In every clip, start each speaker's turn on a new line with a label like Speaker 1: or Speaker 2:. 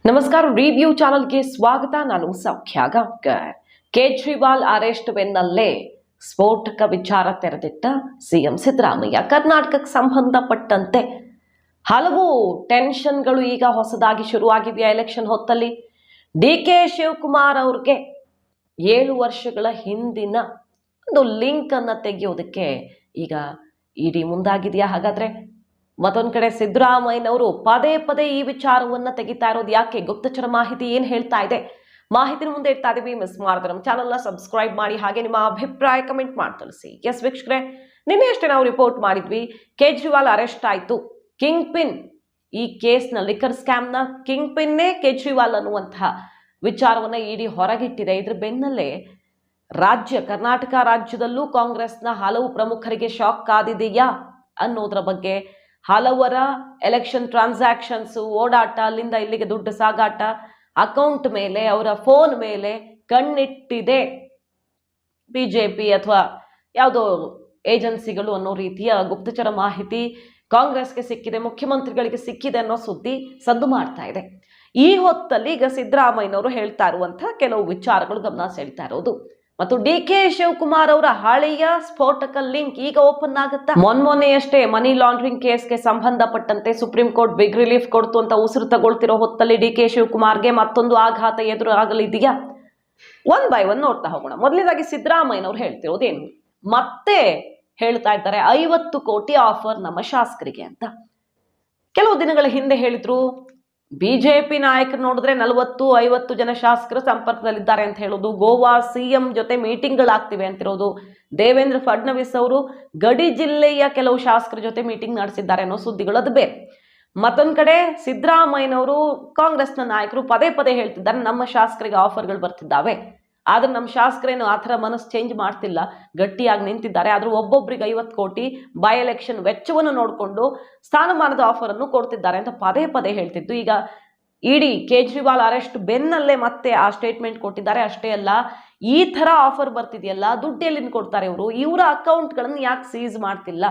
Speaker 1: ನಮಸ್ಕಾರ, ರಿವ್ಯೂ ಚಾನಲ್ಗೆ ಸ್ವಾಗತ. ನಾನು ಸೌಖ್ಯ ಗಾಂವ್ಕರ್. ಕೇಜ್ರಿವಾಲ್ ಅರೆಸ್ಟ್ ಬೆನ್ನಲ್ಲೇ ಸ್ಫೋಟಕ ವಿಚಾರ ತೆರೆದಿಟ್ಟ ಸಿಎಂ ಸಿದ್ದರಾಮಯ್ಯ. ಕರ್ನಾಟಕಕ್ಕೆ ಸಂಬಂಧಪಟ್ಟಂತೆ ಹಲವು ಟೆನ್ಷನ್ಗಳು ಈಗ ಹೊಸದಾಗಿ ಶುರುವಾಗಿವೆಯಾ ಎಲೆಕ್ಷನ್ ಹೊತ್ತಲ್ಲಿ. ಡಿ.ಕೆ. ಶಿವಕುಮಾರ್ ಅವ್ರಿಗೆ 7 ವರ್ಷಗಳ ಹಿಂದಿನ ಒಂದು ಲಿಂಕ್ ಅನ್ನ ತೆಗೆಯೋದಕ್ಕೆ ಈಗ ಇಡಿ ಮುಂದಾಗಿದೆಯಾ? ಹಾಗಾದ್ರೆ ಮತ್ತೊಂದ್ ಕಡೆ ಸಿದ್ದರಾಮಯ್ಯನವರು ಪದೇ ಪದೇ ಈ ವಿಚಾರವನ್ನ ತೆಗಿತಾ ಇರೋದು ಯಾಕೆ? ಗುಪ್ತಚರ ಮಾಹಿತಿ ಏನ್ ಹೇಳ್ತಾ ಇದೆ? ಮಾಹಿತಿ ಮುಂದೆ ಇಡ್ತಾ ಇದೀವಿ. ಮಿಸ್ ಮಾಡಿದ್ರೆ ನಮ್ಮ ಚಾನಲ್ನ ಸಬ್ಸ್ಕ್ರೈಬ್ ಮಾಡಿ, ಹಾಗೆ ನಿಮ್ಮ ಅಭಿಪ್ರಾಯ ಕಮೆಂಟ್ ಮಾಡಿ ತಿಳಿಸಿ. ಎಸ್ ವೀಕ್ಷಕರೇ, ನಿನ್ನೆ ಅಷ್ಟೇ ನಾವು ರಿಪೋರ್ಟ್ ಮಾಡಿದ್ವಿ. ಕೇಜ್ರಿವಾಲ್ ಅರೆಸ್ಟ್ ಆಯ್ತು. ಕಿಂಗ್ ಪಿನ್, ಈ ಕೇಸ್ನ ಲಿಕ್ಕರ್ ಸ್ಕ್ಯಾಮ್ನ ಕಿಂಗ್ ಪಿನ್ನೇ ಕೇಜ್ರಿವಾಲ್ ಅನ್ನುವಂತಹ ವಿಚಾರವನ್ನ ಇಡಿ ಹೊರಗಿಟ್ಟಿದೆ. ಇದ್ರ ಬೆನ್ನಲ್ಲೇ ಕರ್ನಾಟಕ ರಾಜ್ಯದಲ್ಲೂ ಕಾಂಗ್ರೆಸ್ನ ಹಲವು ಪ್ರಮುಖರಿಗೆ ಶಾಕ್ ಕಾದಿದೆಯಾ ಅನ್ನೋದ್ರ ಬಗ್ಗೆ, ಹಲವರ ಎಲೆಕ್ಷನ್ ಟ್ರಾನ್ಸಾಕ್ಷನ್ಸ್, ಓಡಾಟ, ಅಲ್ಲಿಂದ ಇಲ್ಲಿಗೆ ದುಡ್ಡು ಸಾಗಾಟ, ಅಕೌಂಟ್ ಮೇಲೆ, ಅವರ ಫೋನ್ ಮೇಲೆ ಕಣ್ಣಿಟ್ಟಿದೆ ಬಿಜೆಪಿ ಅಥವಾ ಯಾವುದೋ ಏಜೆನ್ಸಿಗಳು ಅನ್ನೋ ರೀತಿಯ ಗುಪ್ತಚರ ಮಾಹಿತಿ ಕಾಂಗ್ರೆಸ್ಗೆ ಸಿಕ್ಕಿದೆ, ಮುಖ್ಯಮಂತ್ರಿಗಳಿಗೆ ಸಿಕ್ಕಿದೆ ಅನ್ನೋ ಸುದ್ದಿ ಸದ್ದು ಮಾಡ್ತಾ ಇದೆ. ಈ ಹೊತ್ತಲ್ಲಿ ಈಗ ಸಿದ್ದರಾಮಯ್ಯನವರು ಹೇಳ್ತಾ ಇರುವಂತಹ ಕೆಲವು ವಿಚಾರಗಳು ಗಮನ ಸೆಳೀತಾ ಇರೋದು. ಮತ್ತು ಡಿ.ಕೆ. ಶಿವಕುಮಾರ್ ಅವರ ಹಳೆಯ ಸ್ಫೋಟಕ ಲಿಂಕ್ ಈಗ ಓಪನ್ ಆಗುತ್ತಾ? ಮೊನ್ನೆಯಷ್ಟೇ ಮನಿ ಲಾಂಡ್ರಿಂಗ್ ಕೇಸ್ಗೆ ಸಂಬಂಧಪಟ್ಟಂತೆ ಸುಪ್ರೀಂ ಕೋರ್ಟ್ ಬಿಗ್ ರಿಲೀಫ್ ಕೊಡ್ತು ಅಂತ ಉಸಿರು ತಗೊಳ್ತಿರೋ ಹೊತ್ತಲ್ಲಿ ಡಿ.ಕೆ. ಶಿವಕುಮಾರ್ಗೆ ಮತ್ತೊಂದು ಆಘಾತ ಎದುರಾಗಲಿದೆಯಾ? ಒನ್ ಬೈ ಒನ್ ನೋಡ್ತಾ ಹೋಗೋಣ. ಮೊದಲನೇದಾಗಿ ಸಿದ್ದರಾಮಯ್ಯನವರು ಹೇಳ್ತಿರೋದೇನು? ಮತ್ತೆ ಹೇಳ್ತಾ ಇದ್ದಾರೆ 50 ಕೋಟಿ ಆಫರ್ ನಮ್ಮ ಶಾಸಕರಿಗೆ ಅಂತ. ಕೆಲವು ದಿನಗಳ ಹಿಂದೆ ಹೇಳಿದ್ರು ಬಿಜೆಪಿ ನಾಯಕರು ನೋಡಿದ್ರೆ 40-50 ಜನ ಶಾಸಕರು ಸಂಪರ್ಕದಲ್ಲಿದ್ದಾರೆ ಅಂತ ಹೇಳೋದು, ಗೋವಾ ಸಿಎಂ ಜೊತೆ ಮೀಟಿಂಗ್ಗಳಾಗ್ತಿವೆ ಅಂತಿರೋದು, ದೇವೇಂದ್ರ ಫಡ್ನವೀಸ್ ಅವರು ಗಡಿ ಜಿಲ್ಲೆಯ ಕೆಲವು ಶಾಸಕರ ಜೊತೆ ಮೀಟಿಂಗ್ ನಡೆಸಿದ್ದಾರೆ ಅನ್ನೋ ಸುದ್ದಿಗಳು ಅದು ಬೇರೆ. ಮತ್ತೊಂದ್ ಕಡೆ ಸಿದ್ದರಾಮಯ್ಯನವರು, ಕಾಂಗ್ರೆಸ್ನ ನಾಯಕರು ಪದೇ ಪದೇ ಹೇಳ್ತಿದ್ದಾರೆ ನಮ್ಮ ಶಾಸಕರಿಗೆ ಆಫರ್ಗಳು ಬರ್ತಿದ್ದಾವೆ, ಆದ್ರೆ ನಮ್ಮ ಶಾಸಕರೇನು ಆ ಥರ ಮನಸ್ಸು ಚೇಂಜ್ ಮಾಡ್ತಿಲ್ಲ, ಗಟ್ಟಿಯಾಗಿ ನಿಂತಿದ್ದಾರೆ. ಆದ್ರೂ ಒಬ್ಬೊಬ್ರಿಗೆ 50 ಕೋಟಿ ಬೈ ಎಲೆಕ್ಷನ್ ವೆಚ್ಚವನ್ನು ನೋಡಿಕೊಂಡು ಸ್ಥಾನಮಾನದ ಆಫರ್ ಅನ್ನು ಕೊಡ್ತಿದ್ದಾರೆ ಅಂತ ಪದೇ ಪದೇ ಹೇಳ್ತಿದ್ದು, ಈಗ ಇಡಿ ಕೇಜ್ರಿವಾಲ್ ಅರೆಸ್ಟ್ ಬೆನ್ನಲ್ಲೇ ಮತ್ತೆ ಆ ಸ್ಟೇಟ್ಮೆಂಟ್ ಕೊಟ್ಟಿದ್ದಾರೆ. ಅಷ್ಟೇ ಅಲ್ಲ, ಈ ತರ ಆಫರ್ ಬರ್ತಿದೆಯಲ್ಲ, ದುಡ್ಡು ಎಲ್ಲಿಂದ ಕೊಡ್ತಾರೆ ಇವರು, ಇವರ ಅಕೌಂಟ್ಗಳನ್ನು ಯಾಕೆ ಸೀಸ್ ಮಾಡ್ತಿಲ್ಲ?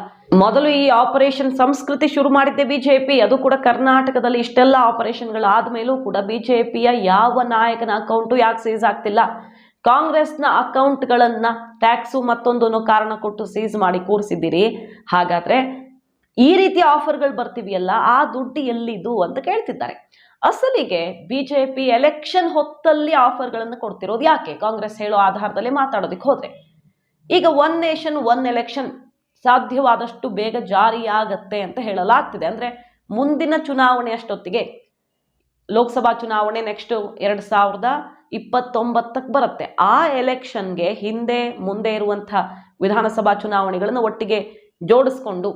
Speaker 1: ಮೊದಲು ಈ ಆಪರೇಷನ್ ಸಂಸ್ಕೃತಿ ಶುರು ಮಾಡಿದ್ದೆ ಬಿಜೆಪಿ, ಅದು ಕೂಡ ಕರ್ನಾಟಕದಲ್ಲಿ. ಇಷ್ಟೆಲ್ಲ ಆಪರೇಷನ್ಗಳು ಆದ್ಮೇಲೂ ಕೂಡ ಬಿಜೆಪಿಯ ಯಾವ ನಾಯಕನ ಅಕೌಂಟು ಯಾಕೆ ಸೀಸ್ ಆಗ್ತಿಲ್ಲ? ಕಾಂಗ್ರೆಸ್ನ ಅಕೌಂಟ್ಗಳನ್ನ ಟ್ಯಾಕ್ಸು ಮತ್ತೊಂದು ಕಾರಣ ಕೊಟ್ಟು ಸೀಸ್ ಮಾಡಿ ಕೂರಿಸಿದ್ದೀರಿ. ಹಾಗಾದ್ರೆ ಈ ರೀತಿಯ ಆಫರ್ಗಳು ಬರ್ತಿವೆಯಲ್ಲ, ಆ ದುಡ್ಡು ಎಲ್ಲಿದು ಅಂತ ಕೇಳ್ತಿದ್ದಾರೆ. ಅಸಲಿಗೆ ಬಿಜೆಪಿ ಎಲೆಕ್ಷನ್ ಹೊತ್ತಲ್ಲಿ ಆಫರ್ಗಳನ್ನು ಕೊಡ್ತಿರೋದು ಯಾಕೆ? ಕಾಂಗ್ರೆಸ್ ಹೇಳೋ ಆಧಾರದಲ್ಲಿ ಮಾತಾಡೋದಕ್ಕೆ ಹೋದ್ರೆ, ಈಗ 1 ನೇಷನ್ 1 ಎಲೆಕ್ಷನ್ ಸಾಧ್ಯವಾದಷ್ಟು ಬೇಗ ಜಾರಿಯಾಗತ್ತೆ ಅಂತ ಹೇಳಲಾಗ್ತಿದೆ. ಅಂದ್ರೆ ಮುಂದಿನ ಚುನಾವಣೆ ಅಷ್ಟೊತ್ತಿಗೆ, ಲೋಕಸಭಾ ಚುನಾವಣೆ ನೆಕ್ಸ್ಟ್ 2029ಕ್ಕೆ ಬರುತ್ತೆ. ಆ ಎಲೆಕ್ಷನ್ಗೆ ಹಿಂದೆ ಮುಂದೆ ಇರುವಂತಹ ವಿಧಾನಸಭಾ ಚುನಾವಣೆಗಳನ್ನು ಒಟ್ಟಿಗೆ ಜೋಡಿಸ್ಕೊಂಡು,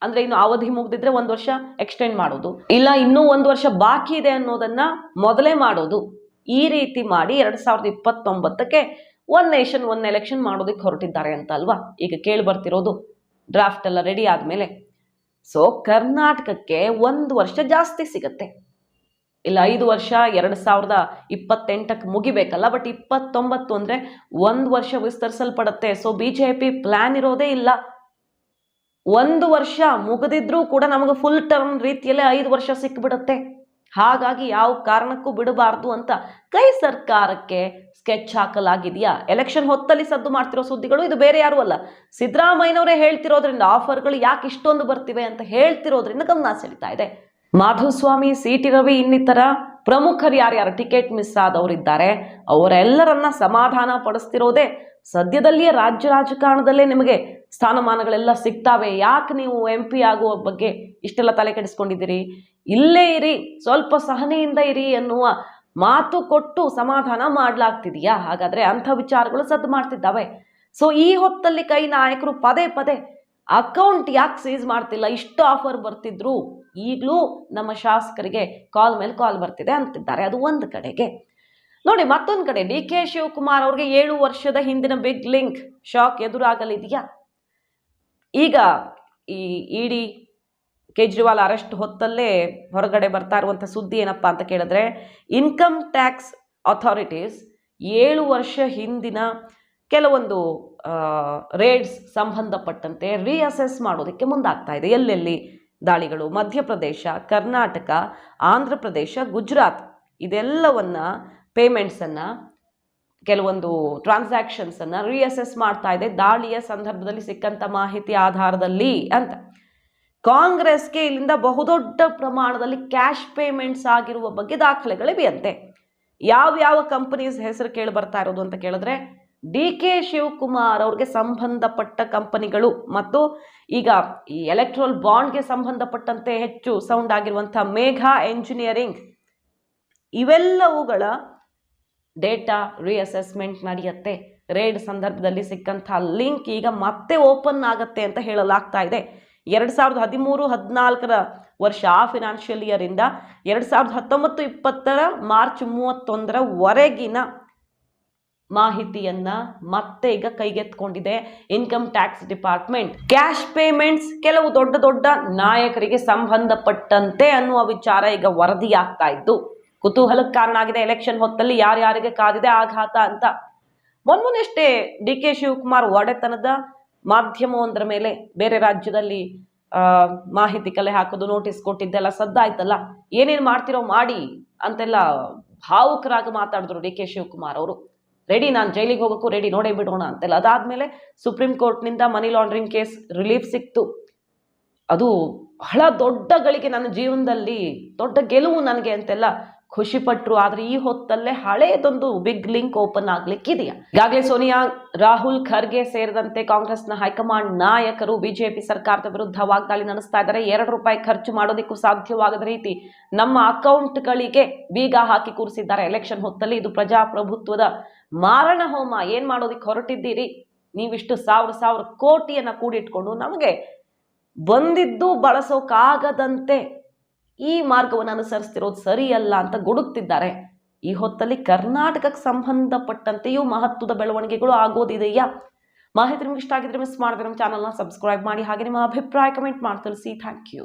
Speaker 1: ಅಂದ್ರೆ ಇನ್ನು ಅವಧಿ ಮುಗ್ದಿದ್ರೆ 1 ವರ್ಷ ಎಕ್ಸ್ಟೆಂಡ್ ಮಾಡೋದು, ಇಲ್ಲ ಇನ್ನೂ 1 ವರ್ಷ ಬಾಕಿ ಇದೆ ಅನ್ನೋದನ್ನ ಮೊದಲೇ ಮಾಡೋದು, ಈ ರೀತಿ ಮಾಡಿ 2029ಕ್ಕೆ 1 ನೇಷನ್ 1 ಎಲೆಕ್ಷನ್ ಮಾಡೋದಕ್ಕೆ ಹೊರಟಿದ್ದಾರೆ ಅಂತ ಅಲ್ವಾ ಈಗ ಕೇಳಿ ಬರ್ತಿರೋದು. ಡ್ರಾಫ್ಟ್ ಎಲ್ಲ ರೆಡಿ ಆದ್ಮೇಲೆ ಸೊ ಕರ್ನಾಟಕಕ್ಕೆ 1 ವರ್ಷ ಜಾಸ್ತಿ ಸಿಗತ್ತೆ. ಇಲ್ಲ 5 ವರ್ಷ 2028ಕ್ಕೆ ಮುಗಿಬೇಕಲ್ಲ, ಬಟ್ 29 ಅಂದ್ರೆ 1 ವರ್ಷ ವಿಸ್ತರಿಸಲ್ಪಡುತ್ತೆ. ಸೊ ಬಿಜೆಪಿ ಪ್ಲಾನ್ ಇರೋದೇ ಇಲ್ಲ, 1 ವರ್ಷ ಮುಗಿದಿದ್ರೂ ಕೂಡ ನಮಗೆ ಫುಲ್ ಟರ್ಮ್ ರೀತಿಯಲ್ಲೇ 5 ವರ್ಷ ಸಿಕ್ಬಿಡುತ್ತೆ. ಹಾಗಾಗಿ ಯಾವ ಕಾರಣಕ್ಕೂ ಬಿಡಬಾರ್ದು ಅಂತ ಕೈ ಸರ್ಕಾರಕ್ಕೆ ಸ್ಕೆಚ್ ಹಾಕಲಾಗಿದೆಯಾ? ಎಲೆಕ್ಷನ್ ಹೊತ್ತಲ್ಲಿ ಸದ್ದು ಮಾಡ್ತಿರೋ ಸುದ್ದಿಗಳು ಇದು, ಬೇರೆ ಯಾರು ಅಲ್ಲ, ಸಿದ್ದರಾಮಯ್ಯನವರೇ ಹೇಳ್ತಿರೋದ್ರಿಂದ. ಆಫರ್ಗಳು ಯಾಕೆ ಇಷ್ಟೊಂದು ಬರ್ತಿವೆ ಅಂತ ಹೇಳ್ತಿರೋದ್ರಿಂದ ಗಮನ ಸೆಳೀತಾ ಇದೆ. ಮಾಧುಸ್ವಾಮಿ, ಸಿ.ಟಿ. ರವಿ ಇನ್ನಿತರ ಪ್ರಮುಖರು ಯಾರ್ಯಾರು ಟಿಕೆಟ್ ಮಿಸ್ ಆದವರಿದ್ದಾರೆ ಅವರೆಲ್ಲರನ್ನ ಸಮಾಧಾನ ಪಡಿಸ್ತಿರೋದೇ. ಸದ್ಯದಲ್ಲಿಯೇ ರಾಜ್ಯ ರಾಜಕಾರಣದಲ್ಲೇ ನಿಮಗೆ ಸ್ಥಾನಮಾನಗಳೆಲ್ಲ ಸಿಗ್ತಾವೆ, ಯಾಕೆ ನೀವು MP ಆಗುವ ಬಗ್ಗೆ ಇಷ್ಟೆಲ್ಲ ತಲೆ ಕೆಡಿಸ್ಕೊಂಡಿದ್ದೀರಿ, ಇಲ್ಲೇ ಇರಿ, ಸ್ವಲ್ಪ ಸಹನೆಯಿಂದ ಇರಿ ಎನ್ನುವ ಮಾತು ಕೊಟ್ಟು ಸಮಾಧಾನ ಮಾಡ್ಲಾಗ್ತಿದೆಯಾ? ಹಾಗಾದ್ರೆ ಅಂಥ ವಿಚಾರಗಳು ಸದ್ದು ಮಾಡ್ತಿದ್ದಾವೆ. ಸೊ ಈ ಹೊತ್ತಲ್ಲಿ ಕೈ ನಾಯಕರು ಪದೇ ಪದೇ ಅಕೌಂಟ್ ಯಾಕೆ ಸೀಸ್ ಮಾಡ್ತಿಲ್ಲ, ಇಷ್ಟು ಆಫರ್ ಬರ್ತಿದ್ರು ಈಗಲೂ ನಮ್ಮ ಶಾಸಕರಿಗೆ ಕಾಲ್ ಮೇಲೆ ಕಾಲ್ ಬರ್ತಿದೆ ಅಂತಿದ್ದಾರೆ. ಅದು ಒಂದು ಕಡೆಗೆ ನೋಡಿ, ಮತ್ತೊಂದು ಕಡೆ ಡಿ.ಕೆ. ಶಿವಕುಮಾರ್ ಅವ್ರಿಗೆ 7 ವರ್ಷದ ಹಿಂದಿನ ಬಿಗ್ ಲಿಂಕ್ ಶಾಕ್ ಎದುರಾಗಲಿದೆಯಾ? ಈಗ ಈ ಇಡಿ ಕೇಜ್ರಿವಾಲ್ ಅರೆಸ್ಟ್ ಹೊತ್ತಲ್ಲೇ ಹೊರಗಡೆ ಬರ್ತಾ ಇರುವಂಥ ಸುದ್ದಿ ಏನಪ್ಪಾ ಅಂತ ಕೇಳಿದ್ರೆ, ಇನ್ಕಮ್ ಟ್ಯಾಕ್ಸ್ ಅಥಾರಿಟೀಸ್ 7 ವರ್ಷ ಹಿಂದಿನ ಕೆಲವೊಂದು ರೇಡ್ಸ್ ಸಂಬಂಧಪಟ್ಟಂತೆ ರೀಅಸೆಸ್ ಮಾಡೋದಕ್ಕೆ ಮುಂದಾಗ್ತಾ ಇದೆ. ಎಲ್ಲೆಲ್ಲಿ ದಾಳಿಗಳು, ಮಧ್ಯಪ್ರದೇಶ, ಕರ್ನಾಟಕ, ಆಂಧ್ರ ಪ್ರದೇಶ, ಗುಜರಾತ್ ಇದೆಲ್ಲವನ್ನ ಪೇಮೆಂಟ್ಸನ್ನು ಕೆಲವೊಂದು ಟ್ರಾನ್ಸಾಕ್ಷನ್ಸನ್ನು ರೀಅಸೆಸ್ ಮಾಡ್ತಾ ಇದೆ ದಾಳಿಯ ಸಂದರ್ಭದಲ್ಲಿ ಸಿಕ್ಕಂಥ ಮಾಹಿತಿ ಆಧಾರದಲ್ಲಿ ಅಂತ. ಕಾಂಗ್ರೆಸ್ಗೆ ಇಲ್ಲಿಂದ ಬಹುದೊಡ್ಡ ಪ್ರಮಾಣದಲ್ಲಿ ಕ್ಯಾಶ್ ಪೇಮೆಂಟ್ಸ್ ಆಗಿರುವ ಬಗ್ಗೆ ದಾಖಲೆಗಳಿವೆಯಂತೆ. ಯಾವ್ಯಾವ ಕಂಪನೀಸ್ ಹೆಸರು ಕೇಳಿ ಬರ್ತಾ ಇರೋದು ಅಂತ ಕೇಳಿದ್ರೆ DK ಶಿವಕುಮಾರ್ ಅವ್ರಿಗೆ ಸಂಬಂಧಪಟ್ಟ ಕಂಪನಿಗಳು ಮತ್ತು ಈಗ ಈ ಎಲೆಕ್ಟ್ರಲ್ ಬಾಂಡ್ಗೆ ಸಂಬಂಧಪಟ್ಟಂತೆ ಹೆಚ್ಚು ಸೌಂಡ್ ಆಗಿರುವಂಥ ಮೇಘಾ ಎಂಜಿನಿಯರಿಂಗ್ ಇವೆಲ್ಲವುಗಳ ಡೇಟಾ ರೀಅಸೆಸ್ಮೆಂಟ್ ನಡೆಯುತ್ತೆ. ರೇಡ್ ಸಂದರ್ಭದಲ್ಲಿ ಸಿಕ್ಕಂಥ ಲಿಂಕ್ ಈಗ ಮತ್ತೆ ಓಪನ್ ಆಗತ್ತೆ ಅಂತ ಹೇಳಲಾಗ್ತಾ ಇದೆ. 2013-14 ವರ್ಷ ಫಿನಾನ್ಷಿಯಲ್ ಇಯರ್ ಇಂದ 2019-20 ಮಾರ್ಚ್ 31 ಮಾಹಿತಿಯನ್ನ ಮತ್ತೆ ಈಗ ಕೈಗೆತ್ಕೊಂಡಿದೆ income tax department. Cash payments ಕೆಲವು ದೊಡ್ಡ ದೊಡ್ಡ ನಾಯಕರಿಗೆ ಸಂಬಂಧಪಟ್ಟಂತೆ ಅನ್ನುವ ವಿಚಾರ ಈಗ ವರದಿಯಾಗ್ತಾ ಇದ್ದು ಕುತೂಹಲಕ್ಕೆ ಕಾರಣ ಆಗಿದೆ. ಎಲೆಕ್ಷನ್ ಹೊತ್ತಲ್ಲಿ ಯಾರ್ಯಾರಿಗೆ ಕಾದಿದೆ ಆಘಾತ ಅಂತ. ಮೊನ್ನೆಷ್ಟೇ DK ಶಿವಕುಮಾರ್ ಒಡೆತನದ ಮಾಧ್ಯಮವೊಂದರ ಮೇಲೆ ಬೇರೆ ರಾಜ್ಯದಲ್ಲಿ ಮಾಹಿತಿ ಕಲೆ ಹಾಕೋದು ನೋಟಿಸ್ ಕೊಟ್ಟಿದ್ದೆಲ್ಲ ಸದ್ದಾಯ್ತಲ್ಲ. ಏನೇನು ಮಾಡ್ತಿರೋ ಮಾಡಿ ಅಂತೆಲ್ಲ ಭಾವುಕರಾಗಿ ಮಾತಾಡಿದ್ರು DK ಶಿವಕುಮಾರ್ ಅವರು. ರೆಡಿ, ನಾನು ಜೈಲಿಗೆ ಹೋಗೋಕ್ಕೂ ರೆಡಿ, ನೋಡೇ ಬಿಡೋಣ ಅಂತೆಲ್ಲ. ಅದಾದ್ಮೇಲೆ ಸುಪ್ರೀಂ ಕೋರ್ಟ್ನಿಂದ ಮನಿ ಲಾಂಡ್ರಿಂಗ್ ಕೇಸ್ ರಿಲೀಫ್ ಸಿಕ್ತು. ಅದು ಬಹಳ ದೊಡ್ಡ ಗಳಿಗೆ, ನನ್ನ ಜೀವನದಲ್ಲಿ ದೊಡ್ಡ ಗೆಲುವು ನನಗೆ ಅಂತೆಲ್ಲ ಖುಷಿ ಪಟ್ರು. ಆದ್ರೆ ಈ ಹೊತ್ತಲ್ಲೇ ಹಳೆಯದೊಂದು ಬಿಗ್ ಲಿಂಕ್ ಓಪನ್ ಆಗ್ಲಿಕ್ಕಿದೆಯಾ. ಈಗಾಗಲೇ ಸೋನಿಯಾ, ರಾಹುಲ್ ಖರ್ಗೆ ಸೇರಿದಂತೆ ಕಾಂಗ್ರೆಸ್ನ ಹೈಕಮಾಂಡ್ ನಾಯಕರು ಬಿಜೆಪಿ ಸರ್ಕಾರದ ವಿರುದ್ಧ ವಾಗ್ದಾಳಿ ನಡೆಸ್ತಾ ಇದ್ದಾರೆ. ₹2 ಖರ್ಚು ಮಾಡೋದಕ್ಕೂ ಸಾಧ್ಯವಾಗದ ರೀತಿ ನಮ್ಮ ಅಕೌಂಟ್ಗಳಿಗೆ ಬೀಗ ಹಾಕಿ ಕೂರಿಸಿದ್ದಾರೆ. ಎಲೆಕ್ಷನ್ ಹೊತ್ತಲ್ಲಿ ಇದು ಪ್ರಜಾಪ್ರಭುತ್ವದ ಮಾರಣ ಹೋಮ. ಏನ್ ಮಾಡೋದಿಕ್ಕೆ ಹೊರಟಿದ್ದೀರಿ? ನೀವಿಷ್ಟು ಸಾವಿರ ಕೋಟಿಯನ್ನ ಕೂಡಿಟ್ಕೊಂಡು ನಮಗೆ ಬಂದಿದ್ದು ಬಳಸೋಕಾಗದಂತೆ ಈ ಮಾರ್ಗವನ್ನು ಅನುಸರಿಸ್ತಿರೋದು ಸರಿಯಲ್ಲ ಅಂತ ಗುಡುಕ್ತಿದ್ದಾರೆ. ಈ ಹೊತ್ತಲ್ಲಿ ಕರ್ನಾಟಕಕ್ಕೆ ಸಂಬಂಧಪಟ್ಟಂತೆಯೂ ಮಹತ್ವದ ಬೆಳವಣಿಗೆಗಳು ಆಗೋದಿದೆಯಾ? ಮಾಹಿತಿ ನಿಮ್ಗೆ ಇಷ್ಟ ಆಗಿದ್ರೆ ಮಿಸ್ ಮಾಡಿದ್ರೆ ನಮ್ಮ ಚಾನಲ್ನ ಸಬ್ಸ್ಕ್ರೈಬ್ ಮಾಡಿ, ಹಾಗೆ ನಿಮ್ಮ ಅಭಿಪ್ರಾಯ ಕಮೆಂಟ್ ಮಾಡಿ ತಿಳಿಸಿ. Thank you.